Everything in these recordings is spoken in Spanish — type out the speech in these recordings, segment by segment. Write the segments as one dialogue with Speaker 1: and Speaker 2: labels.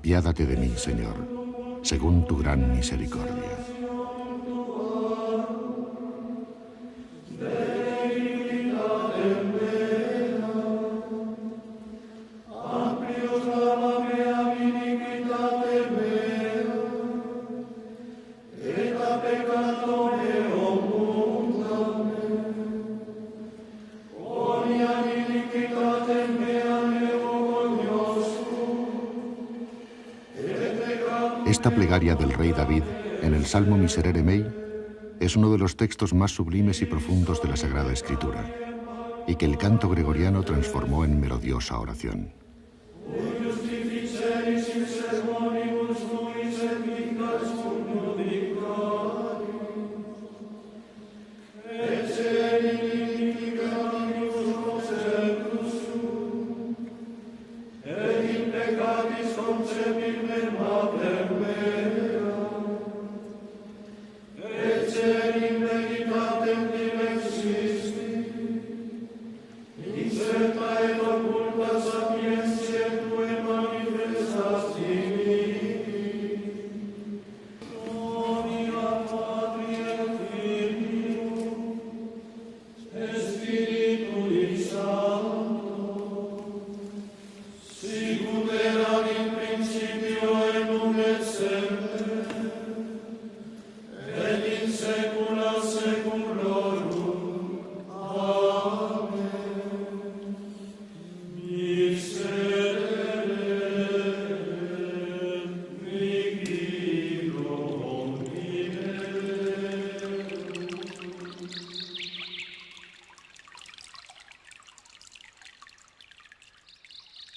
Speaker 1: Apiádate de mí, Señor, según tu gran misericordia. Esta plegaria del rey David, en el Salmo Miserere Mei, es uno de los textos más sublimes y profundos de la Sagrada Escritura, y que el canto gregoriano transformó en melodiosa oración.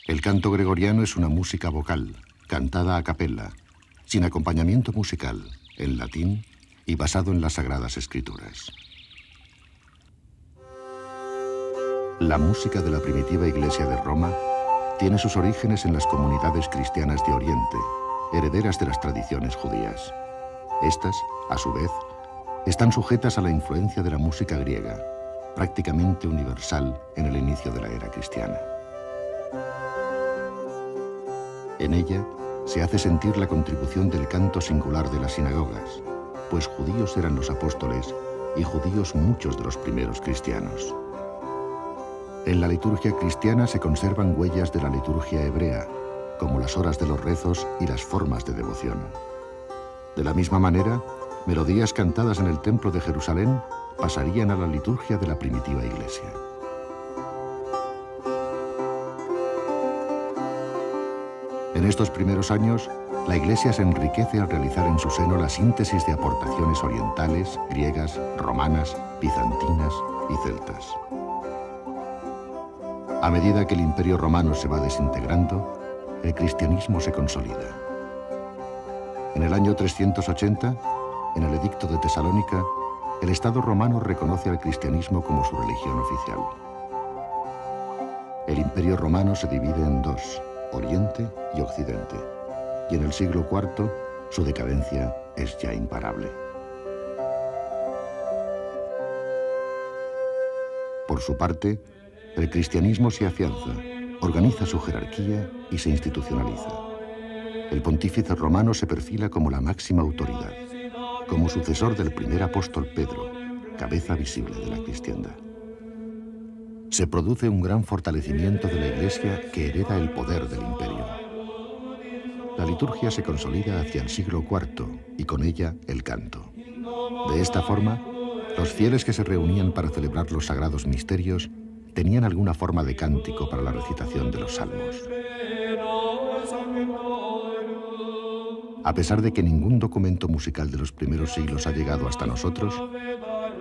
Speaker 1: El canto gregoriano es una música vocal, cantada a capella, sin acompañamiento musical, en latín y basado en las Sagradas Escrituras. La música de la primitiva Iglesia de Roma tiene sus orígenes en las comunidades cristianas de Oriente, herederas de las tradiciones judías. Estas, a su vez, están sujetas a la influencia de la música griega, prácticamente universal en el inicio de la era cristiana. En ella se hace sentir la contribución del canto singular de las sinagogas, pues judíos eran los apóstoles y judíos muchos de los primeros cristianos. En la liturgia cristiana se conservan huellas de la liturgia hebrea, como las horas de los rezos y las formas de devoción. De la misma manera, melodías cantadas en el templo de Jerusalén pasarían a la liturgia de la primitiva Iglesia. En estos primeros años, la Iglesia se enriquece al realizar en su seno la síntesis de aportaciones orientales, griegas, romanas, bizantinas y celtas. A medida que el Imperio Romano se va desintegrando, el cristianismo se consolida. En el año 380, en el Edicto de Tesalónica, el Estado romano reconoce al cristianismo como su religión oficial. El Imperio Romano se divide en dos, Oriente y Occidente, y en el siglo IV su decadencia es ya imparable. Por su parte, el cristianismo se afianza, organiza su jerarquía y se institucionaliza. El pontífice romano se perfila como la máxima autoridad, como sucesor del primer apóstol Pedro, cabeza visible de la cristiandad. Se produce un gran fortalecimiento de la Iglesia que hereda el poder del imperio. La liturgia se consolida hacia el siglo IV y con ella el canto. De esta forma, los fieles que se reunían para celebrar los sagrados misterios tenían alguna forma de cántico para la recitación de los salmos. A pesar de que ningún documento musical de los primeros siglos ha llegado hasta nosotros,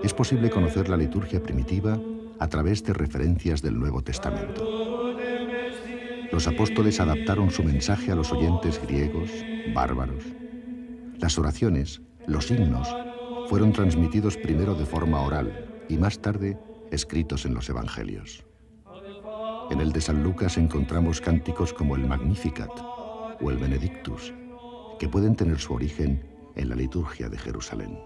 Speaker 1: es posible conocer la liturgia primitiva a través de referencias del Nuevo Testamento. Los apóstoles adaptaron su mensaje a los oyentes griegos, bárbaros. Las oraciones, los himnos, fueron transmitidos primero de forma oral y más tarde escritos en los evangelios. En el de San Lucas encontramos cánticos como el Magnificat o el Benedictus, que pueden tener su origen en la liturgia de Jerusalén.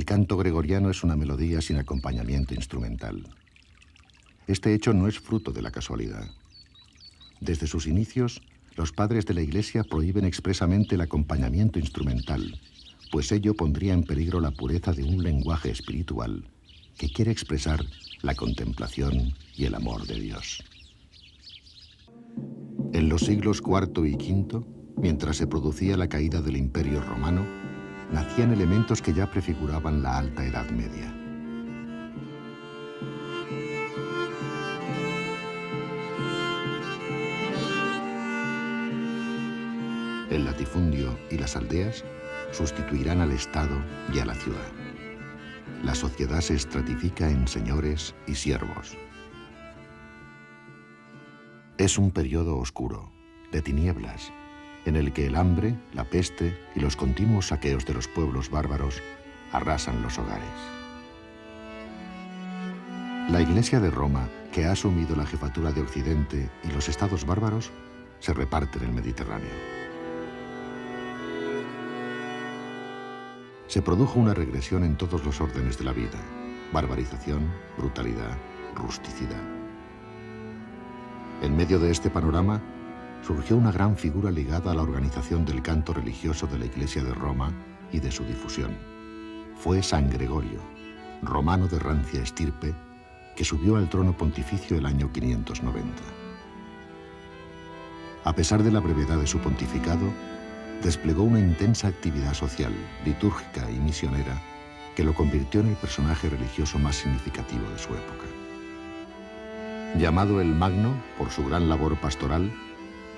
Speaker 1: El canto gregoriano es una melodía sin acompañamiento instrumental. Este hecho no es fruto de la casualidad. Desde sus inicios, los padres de la Iglesia prohíben expresamente el acompañamiento instrumental, pues ello pondría en peligro la pureza de un lenguaje espiritual que quiere expresar la contemplación y el amor de Dios. En los siglos IV y V, mientras se producía la caída del Imperio Romano, nacían elementos que ya prefiguraban la Alta Edad Media. El latifundio y las aldeas sustituirán al Estado y a la ciudad. La sociedad se estratifica en señores y siervos. Es un periodo oscuro, de tinieblas, en el que el hambre, la peste y los continuos saqueos de los pueblos bárbaros arrasan los hogares. La Iglesia de Roma, que ha asumido la jefatura de Occidente y los estados bárbaros, se reparte en el Mediterráneo. Se produjo una regresión en todos los órdenes de la vida: barbarización, brutalidad, rusticidad. En medio de este panorama surgió una gran figura ligada a la organización del canto religioso de la Iglesia de Roma y de su difusión. Fue San Gregorio, romano de rancia estirpe, que subió al trono pontificio el año 590. A pesar de la brevedad de su pontificado, desplegó una intensa actividad social, litúrgica y misionera que lo convirtió en el personaje religioso más significativo de su época. Llamado el Magno por su gran labor pastoral,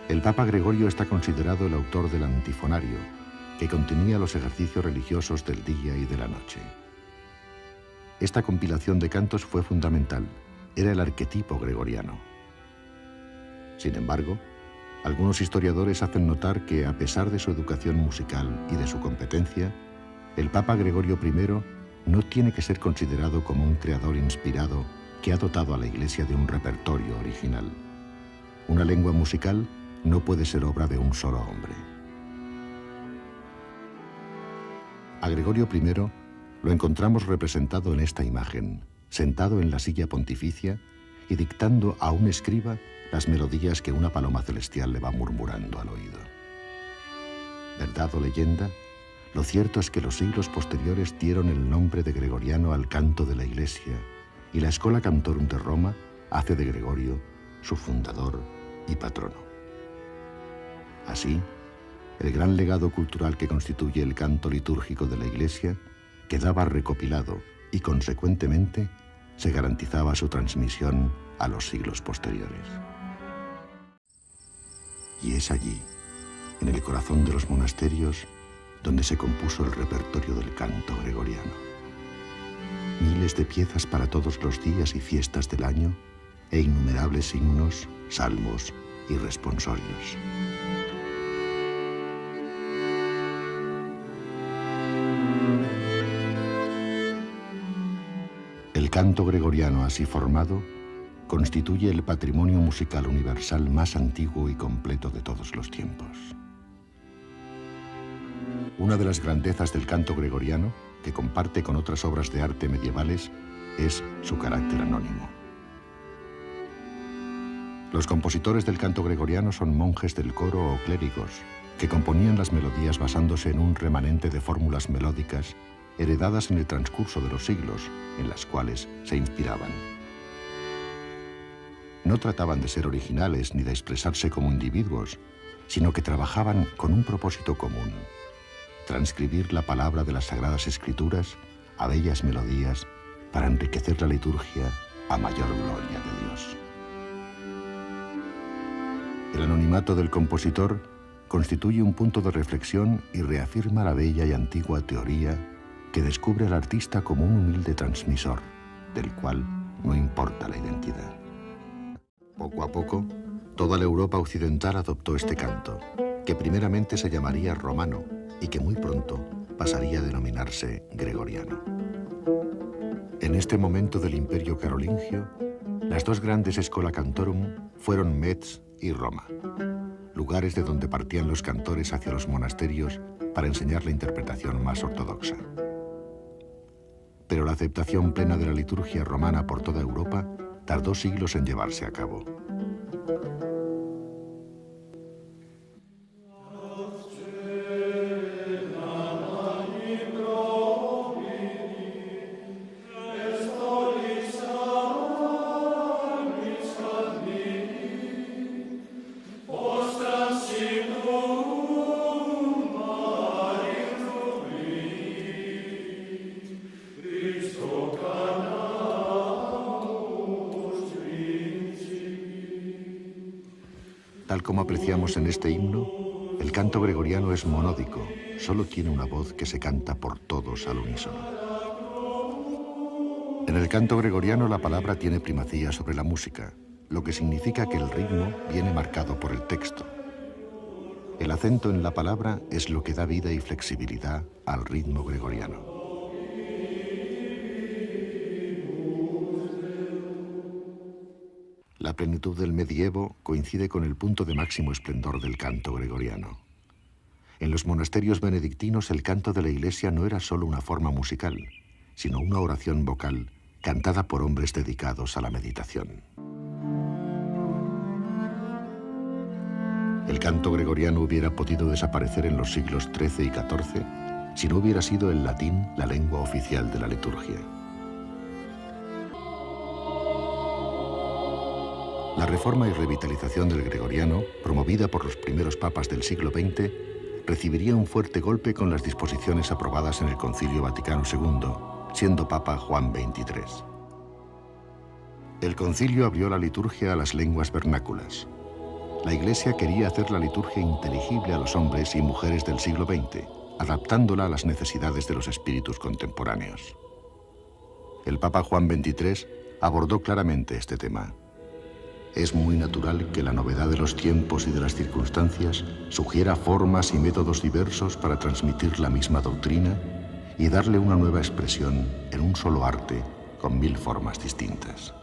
Speaker 1: el Papa Gregorio está considerado el autor del Antifonario, que contenía los ejercicios religiosos del día y de la noche. Esta compilación de cantos fue fundamental, era el arquetipo gregoriano. Sin embargo, algunos historiadores hacen notar que, a pesar de su educación musical y de su competencia, el Papa Gregorio I no tiene que ser considerado como un creador inspirado que ha dotado a la Iglesia de un repertorio original. Una lengua musical no puede ser obra de un solo hombre. A Gregorio I lo encontramos representado en esta imagen, sentado en la silla pontificia y dictando a un escriba las melodías que una paloma celestial le va murmurando al oído. ¿Verdad o leyenda? Lo cierto es que los siglos posteriores dieron el nombre de gregoriano al canto de la Iglesia, y la Schola Cantorum de Roma hace de Gregorio su fundador y patrono. Así, el gran legado cultural que constituye el canto litúrgico de la Iglesia quedaba recopilado y, consecuentemente, se garantizaba su transmisión a los siglos posteriores. Y es allí, en el corazón de los monasterios, donde se compuso el repertorio del canto gregoriano. Miles de piezas para todos los días y fiestas del año e innumerables himnos, salmos y responsorios. El canto gregoriano así formado constituye el patrimonio musical universal más antiguo y completo de todos los tiempos. Una de las grandezas del canto gregoriano, que comparte con otras obras de arte medievales, es su carácter anónimo. Los compositores del canto gregoriano son monjes del coro o clérigos, que componían las melodías basándose en un remanente de fórmulas melódicas heredadas en el transcurso de los siglos, en las cuales se inspiraban. No trataban de ser originales ni de expresarse como individuos, sino que trabajaban con un propósito común: transcribir la palabra de las Sagradas Escrituras a bellas melodías para enriquecer la liturgia a mayor gloria de Dios. El anonimato del compositor constituye un punto de reflexión y reafirma la bella y antigua teoría que descubre al artista como un humilde transmisor, del cual no importa la identidad. Poco a poco, toda la Europa occidental adoptó este canto, que primeramente se llamaría romano y que muy pronto pasaría a denominarse gregoriano. En este momento del Imperio Carolingio, las dos grandes Schola Cantorum fueron Metz y Roma, lugares de donde partían los cantores hacia los monasterios para enseñar la interpretación más ortodoxa. pero la aceptación plena de la liturgia romana por toda Europa tardó siglos en llevarse a cabo. Tal como apreciamos en este himno, el canto gregoriano es monódico, solo tiene una voz que se canta por todos al unísono. En el canto gregoriano la palabra tiene primacía sobre la música, lo que significa que el ritmo viene marcado por el texto. El acento en la palabra es lo que da vida y flexibilidad al ritmo gregoriano. La plenitud del medievo coincide con el punto de máximo esplendor del canto gregoriano. En los monasterios benedictinos el canto de la iglesia no era solo una forma musical, sino una oración vocal cantada por hombres dedicados a la meditación. El canto gregoriano hubiera podido desaparecer en los siglos XIII y XIV si no hubiera sido el latín la lengua oficial de la liturgia. La reforma y revitalización del gregoriano, promovida por los primeros papas del siglo XX, recibiría un fuerte golpe con las disposiciones aprobadas en el Concilio Vaticano II, siendo Papa Juan XXIII. El concilio abrió la liturgia a las lenguas vernáculas. La Iglesia quería hacer la liturgia inteligible a los hombres y mujeres del siglo XX, adaptándola a las necesidades de los espíritus contemporáneos. El Papa Juan XXIII abordó claramente este tema. Es muy natural que la novedad de los tiempos y de las circunstancias sugiera formas y métodos diversos para transmitir la misma doctrina y darle una nueva expresión en un solo arte con 1000 formas distintas.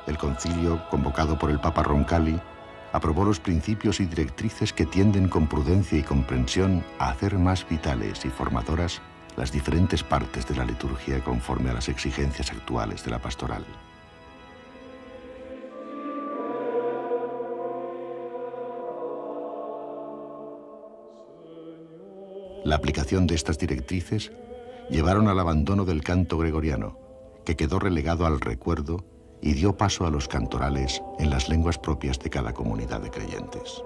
Speaker 1: El concilio, convocado por el Papa Roncalli, aprobó los principios y directrices que tienden con prudencia y comprensión a hacer más vitales y formadoras las diferentes partes de la liturgia conforme a las exigencias actuales de la pastoral. La aplicación de estas directrices llevaron al abandono del canto gregoriano, que quedó relegado al recuerdo y dio paso a los cantorales en las lenguas propias de cada comunidad de creyentes.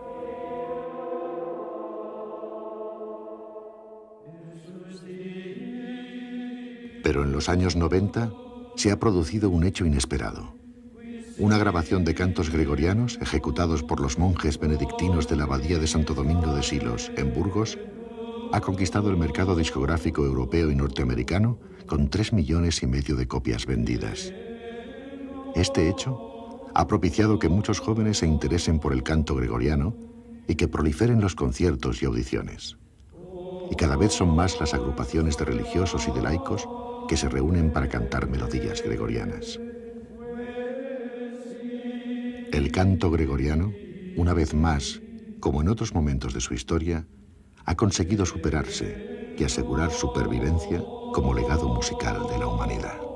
Speaker 1: Pero en los años 90 se ha producido un hecho inesperado. Una grabación de cantos gregorianos ejecutados por los monjes benedictinos de la Abadía de Santo Domingo de Silos, en Burgos, ha conquistado el mercado discográfico europeo y norteamericano con 3,5 millones de copias vendidas. Este hecho ha propiciado que muchos jóvenes se interesen por el canto gregoriano y que proliferen los conciertos y audiciones. Y cada vez son más las agrupaciones de religiosos y de laicos que se reúnen para cantar melodías gregorianas. El canto gregoriano, una vez más, como en otros momentos de su historia, ha conseguido superarse y asegurar su pervivencia como legado musical de la humanidad.